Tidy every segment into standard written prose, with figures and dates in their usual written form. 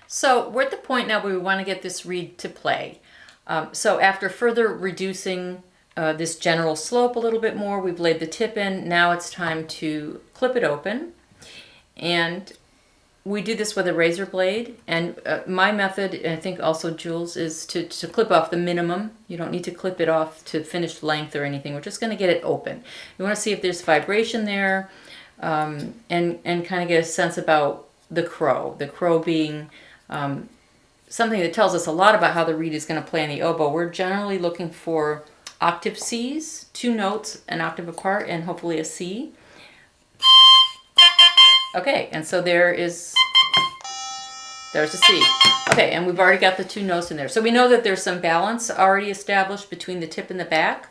So we're at the point now where we want to get this reed to play. So after further reducing this general slope a little bit more, we've laid the tip in. Now it's time to clip it open. And we do this with a razor blade. And my method, and I think also Jules, is to clip off the minimum. You don't need to clip it off to finished length or anything. We're just going to get it open. You want to see if there's vibration there, and kind of get a sense about the crow. The crow being something that tells us a lot about how the reed is going to play in the oboe. We're generally looking for octave Cs, 2 notes an octave apart, and hopefully a C. Okay, and so there's a C. Okay, and we've already got the 2 notes in there. So we know that there's some balance already established between the tip and the back.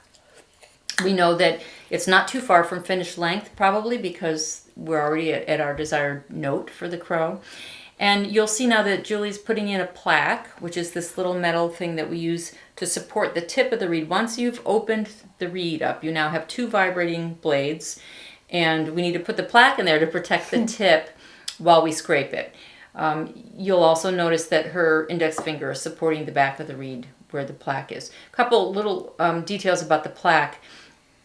We know that it's not too far from finished length, probably because we're already at our desired note for the crow. And you'll see now that Julie's putting in a plaque, which is this little metal thing that we use to support the tip of the reed. Once you've opened the reed up, you now have 2 vibrating blades, and we need to put the plaque in there to protect the tip while we scrape it. You'll also notice that her index finger is supporting the back of the reed where the plaque is. A couple little details about the plaque.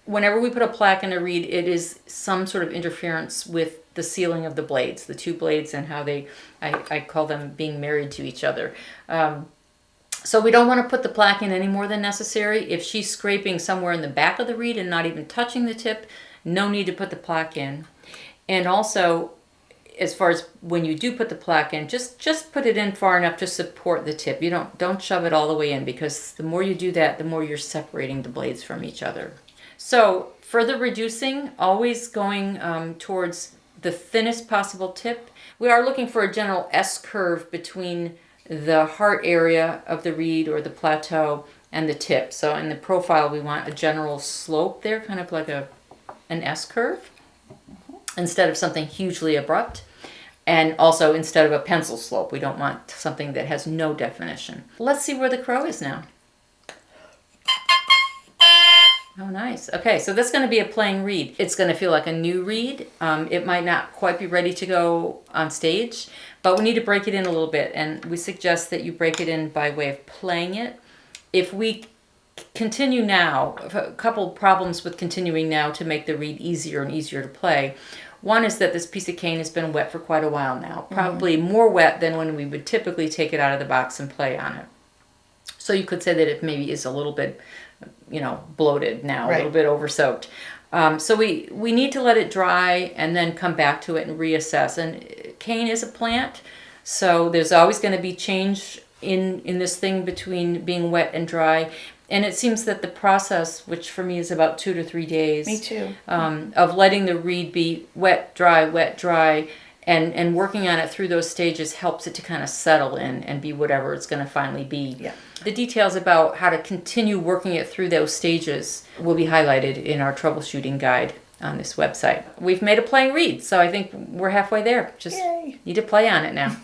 Whenever we put a plaque in a reed, it is some sort of interference with the sealing of the blades, the 2 blades, and how I call them being married to each other. So we don't want to put the plaque in any more than necessary. If she's scraping somewhere in the back of the reed and not even touching the tip, no need to put the plaque in. And also, as far as when you do put the plaque in, just put it in far enough to support the tip. You don't shove it all the way in, because the more you do that, the more you're separating the blades from each other. So further reducing, always going towards the thinnest possible tip. We are looking for a general S curve between the heart area of the reed or the plateau and the tip. So in the profile, we want a general slope there, kind of like an S curve, instead of something hugely abrupt. And also instead of a pencil slope, we don't want something that has no definition. Let's see where the crow is now. Oh, nice. Okay, so that's going to be a playing reed. It's going to feel like a new reed. It might not quite be ready to go on stage, but we need to break it in a little bit, and we suggest that you break it in by way of playing it. If we continue now, a couple problems with continuing now to make the reed easier and easier to play. One is that this piece of cane has been wet for quite a while now, probably more wet than when we would typically take it out of the box and play on it. So you could say that it maybe is a little bit, bloated now, right. A little bit over-soaked. So we need to let it dry and then come back to it and reassess. And cane is a plant, so there's always going to be change in this thing between being wet and dry. And it seems that the process, which for me is about 2 to 3 days, me too, of letting the reed be wet, dry, and working on it through those stages helps it to kind of settle in and be whatever it's going to finally be. Yeah. The details about how to continue working it through those stages will be highlighted in our troubleshooting guide on this website. We've made a playing reed, so I think we're halfway there. Just Yay. Need to play on it now.